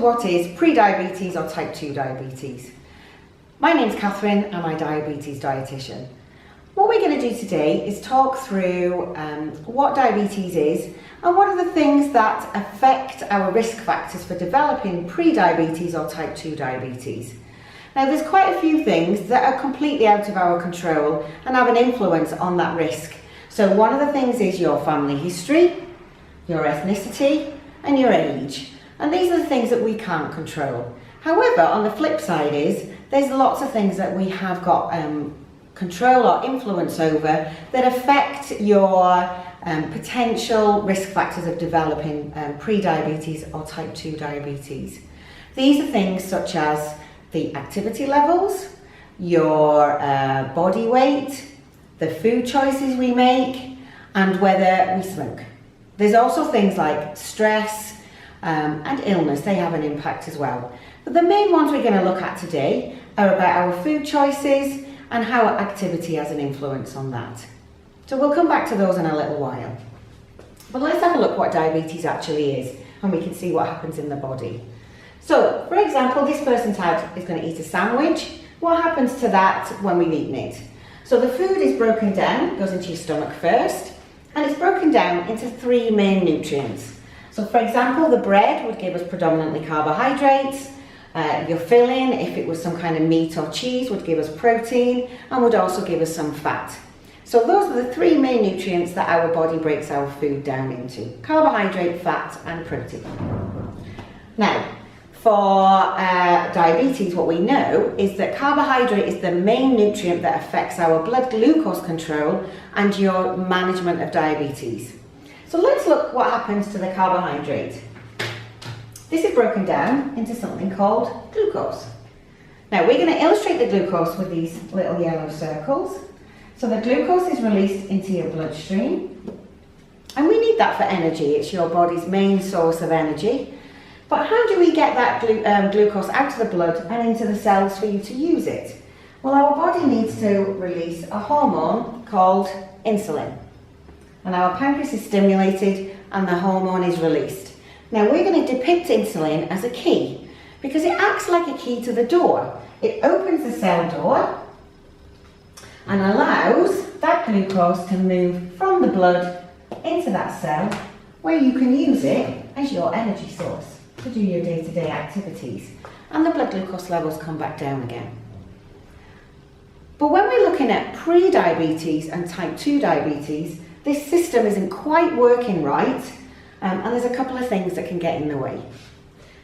what is pre-diabetes or type 2 diabetes. My name's Catherine, I'm a diabetes dietitian. What we're going to do today is talk through what diabetes is and what are the things that affect our risk factors for developing pre-diabetes or type 2 diabetes. Now there's quite a few things that are completely out of our control and have an influence on that risk. So one of the things is your family history, your ethnicity and your age. And these are the things that we can't control. However, on the flip side is, there's lots of things that we have got control or influence over that affect your potential risk factors of developing pre-diabetes or type 2 diabetes. These are things such as the activity levels, your body weight, the food choices we make, and whether we smoke. There's also things like stress, and illness, they have an impact as well. But the main ones we're going to look at today are about our food choices and how activity has an influence on that. So we'll come back to those in a little while. But let's have a look what diabetes actually is and we can see what happens in the body. So, for example, this person's is going to eat a sandwich. What happens to that when we've eaten it? So the food is broken down, goes into your stomach first, and it's broken down into 3 main nutrients. So for example, the bread would give us predominantly carbohydrates, your filling, if it was some kind of meat or cheese, would give us protein and would also give us some fat. So those are the 3 main nutrients that our body breaks our food down into: carbohydrate, fat and protein. Now, for diabetes, what we know is that carbohydrate is the main nutrient that affects our blood glucose control and your management of diabetes. So let's look what happens to the carbohydrate. This is broken down into something called glucose. Now we're going to illustrate the glucose with these little yellow circles. So the glucose is released into your bloodstream, and we need that for energy. It's your body's main source of energy. But how do we get that glucose out of the blood and into the cells for you to use it? Well, our body needs to release a hormone called insulin. And our pancreas is stimulated and the hormone is released. Now we're going to depict insulin as a key because it acts like a key to the door. It opens the cell door and allows that glucose to move from the blood into that cell where you can use it as your energy source to do your day-to-day activities. And the blood glucose levels come back down again. But when we're looking at pre-diabetes and type 2 diabetes, this system isn't quite working right, and there's a couple of things that can get in the way.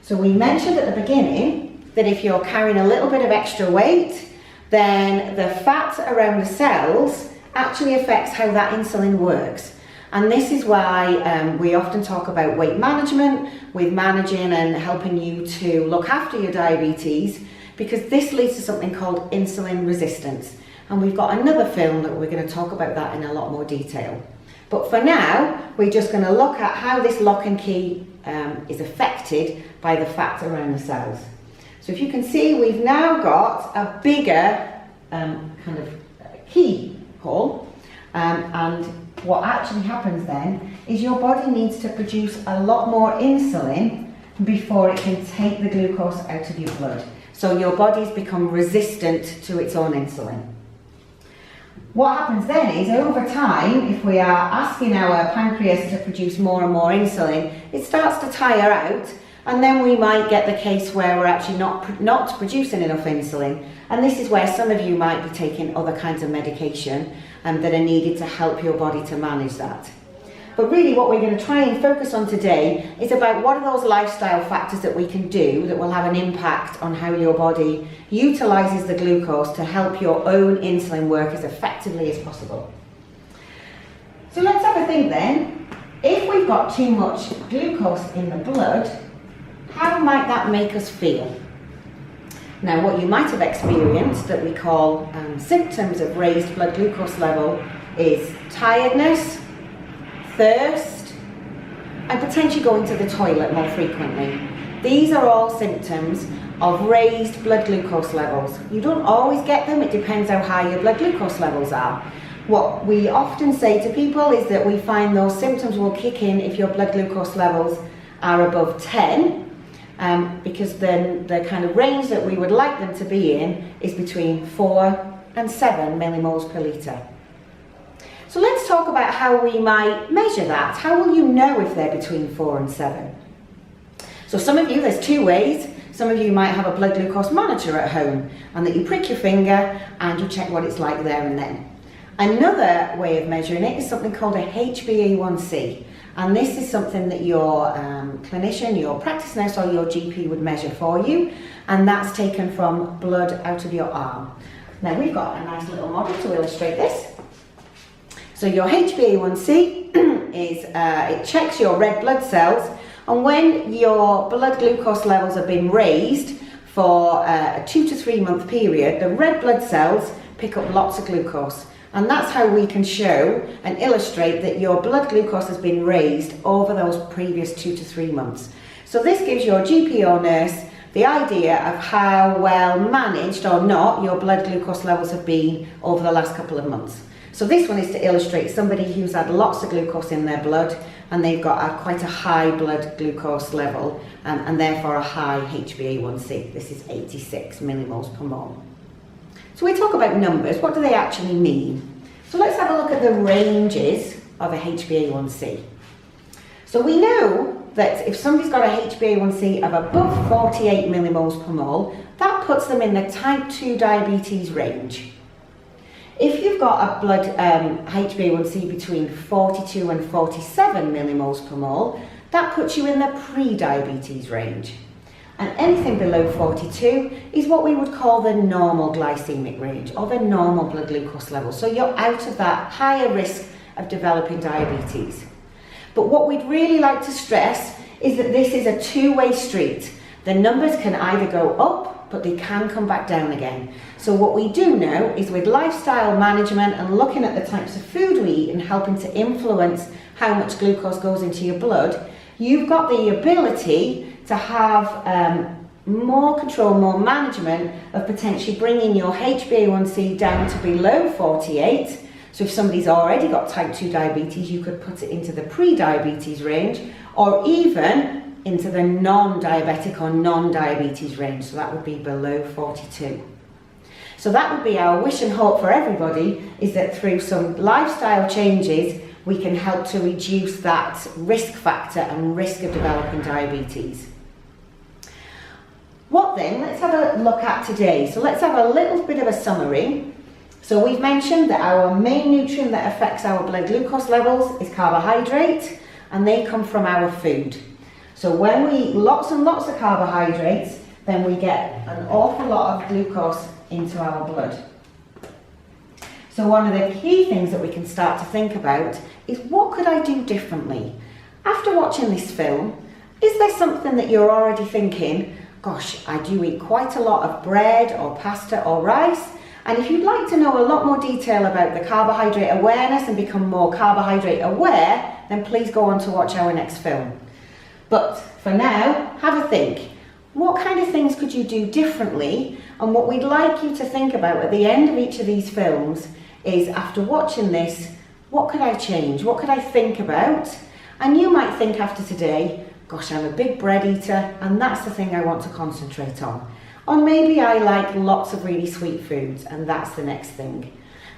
So we mentioned at the beginning that if you're carrying a little bit of extra weight, then the fat around the cells actually affects how that insulin works. And this is why we often talk about weight management, with managing and helping you to look after your diabetes, because this leads to something called insulin resistance. And we've got another film that we're going to talk about that in a lot more detail. But for now, we're just going to look at how this lock and key is affected by the fat around the cells. So if you can see, we've now got a bigger kind of keyhole, and what actually happens then is your body needs to produce a lot more insulin before it can take the glucose out of your blood. So your body's become resistant to its own insulin. What happens then is, over time, if we are asking our pancreas to produce more and more insulin, it starts to tire out, and then we might get the case where we're actually not producing enough insulin. And this is where some of you might be taking other kinds of medication that are needed to help your body to manage that. But really what we're going to try and focus on today is about what are those lifestyle factors that we can do that will have an impact on how your body utilises the glucose to help your own insulin work as effectively as possible. So let's have a think then. If we've got too much glucose in the blood, how might that make us feel? Now what you might have experienced that we call symptoms of raised blood glucose level is tiredness, thirst, and potentially going to the toilet more frequently. These are all symptoms of raised blood glucose levels. You don't always get them, it depends how high your blood glucose levels are. What we often say to people is that we find those symptoms will kick in if your blood glucose levels are above 10, because then the kind of range that we would like them to be in is between 4 and 7 millimoles per litre. So let's talk about how we might measure that. How will you know if they're between 4 and 7? So some of you, there's two ways. Some of you might have a blood glucose monitor at home, and that you prick your finger and you check what it's like there and then. Another way of measuring it is something called a HbA1c, and this is something that your clinician, your practice nurse or your GP would measure for you, and that's taken from blood out of your arm. Now we've got a nice little model to illustrate this. So your HbA1c is, it checks your red blood cells, and when your blood glucose levels have been raised for a 2 to 3 month period, the red blood cells pick up lots of glucose. And that's how we can show and illustrate that your blood glucose has been raised over those previous 2 to 3 months. So this gives your GP or nurse the idea of how well managed or not your blood glucose levels have been over the last couple of months. So this one is to illustrate somebody who's had lots of glucose in their blood, and they've got quite a high blood glucose level, and therefore a high HbA1c. This is 86 millimoles per mole. So we talk about numbers. What do they actually mean? So let's have a look at the ranges of a HbA1c. So we know that if somebody's got a HbA1c of above 48 millimoles per mole, that puts them in the type 2 diabetes range. If you've got a blood HbA1c between 42 and 47 millimoles per mole, that puts you in the pre-diabetes range. And anything below 42 is what we would call the normal glycemic range, or the normal blood glucose level. So you're out of that higher risk of developing diabetes. But what we'd really like to stress is that this is a two-way street. The numbers can either go up, but they can come back down again. So what we do know is with lifestyle management and looking at the types of food we eat and helping to influence how much glucose goes into your blood, you've got the ability to have more control, more management of potentially bringing your HbA1c down to below 48. So if somebody's already got type 2 diabetes, you could put it into the pre-diabetes range, or even into the non-diabetic or non-diabetes range, so that would be below 42. So that would be our wish and hope for everybody, is that through some lifestyle changes we can help to reduce that risk factor and risk of developing diabetes. What then? Let's have a look at today. So let's have a little bit of a summary. So we've mentioned that our main nutrient that affects our blood glucose levels is carbohydrate, and they come from our food. So when we eat lots and lots of carbohydrates, then we get an awful lot of glucose into our blood. So one of the key things that we can start to think about is, what could I do differently? After watching this film, is there something that you're already thinking, gosh, I do eat quite a lot of bread or pasta or rice? And if you'd like to know a lot more detail about the carbohydrate awareness and become more carbohydrate aware, then please go on to watch our next film. But for now, have a think. What kind of things could you do differently? And what we'd like you to think about at the end of each of these films is, after watching this, what could I change? What could I think about? And you might think after today, gosh, I'm a big bread eater and that's the thing I want to concentrate on. Or maybe I like lots of really sweet foods and that's the next thing.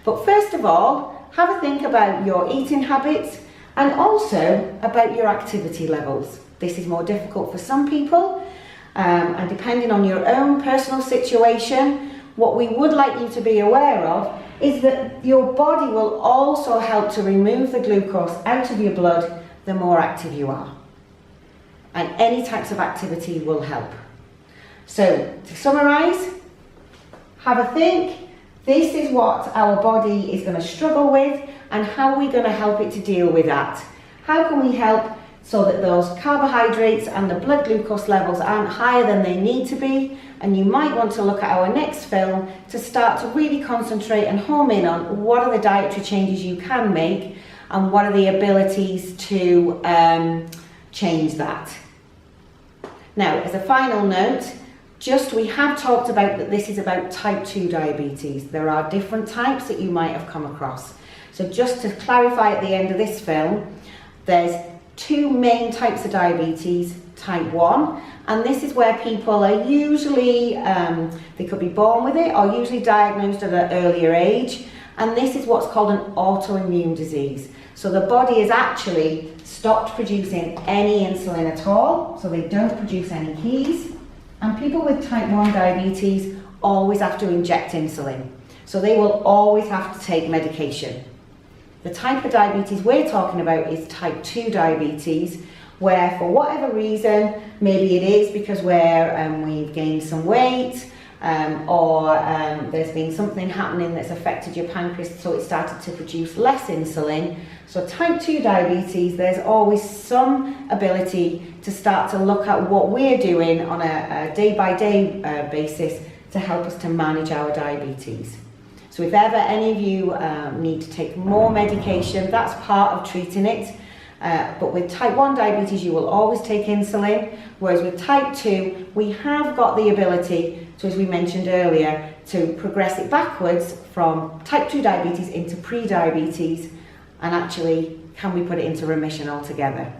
But first of all, have a think about your eating habits and also about your activity levels. This is more difficult for some people, and depending on your own personal situation, what we would like you to be aware of is that your body will also help to remove the glucose out of your blood the more active you are. And any types of activity will help. So, to summarise, have a think. This is what our body is going to struggle with, and how we're going to help it to deal with that. How can we help so that those carbohydrates and the blood glucose levels aren't higher than they need to be? And you might want to look at our next film to start to really concentrate and home in on what are the dietary changes you can make and what are the abilities to change that. Now, as a final note, we have talked about that this is about type 2 diabetes. There are different types that you might have come across. So just to clarify at the end of this film, there's two main types of diabetes, type 1, and this is where people are usually, they could be born with it or usually diagnosed at an earlier age, and this is what's called an autoimmune disease. So the body has actually stopped producing any insulin at all, so they don't produce any keys, and people with type 1 diabetes always have to inject insulin, so they will always have to take medication. The type of diabetes we're talking about is type 2 diabetes, where for whatever reason, maybe it is because we've gained some weight, or there's been something happening that's affected your pancreas, so it started to produce less insulin. So type 2 diabetes, there's always some ability to start to look at what we're doing on a day-by-day basis to help us to manage our diabetes. So if ever any of you need to take more medication, that's part of treating it. But with type 1 diabetes, you will always take insulin, whereas with type 2, we have got the ability to, as we mentioned earlier, to progress it backwards from type 2 diabetes into pre-diabetes, and actually, can we put it into remission altogether?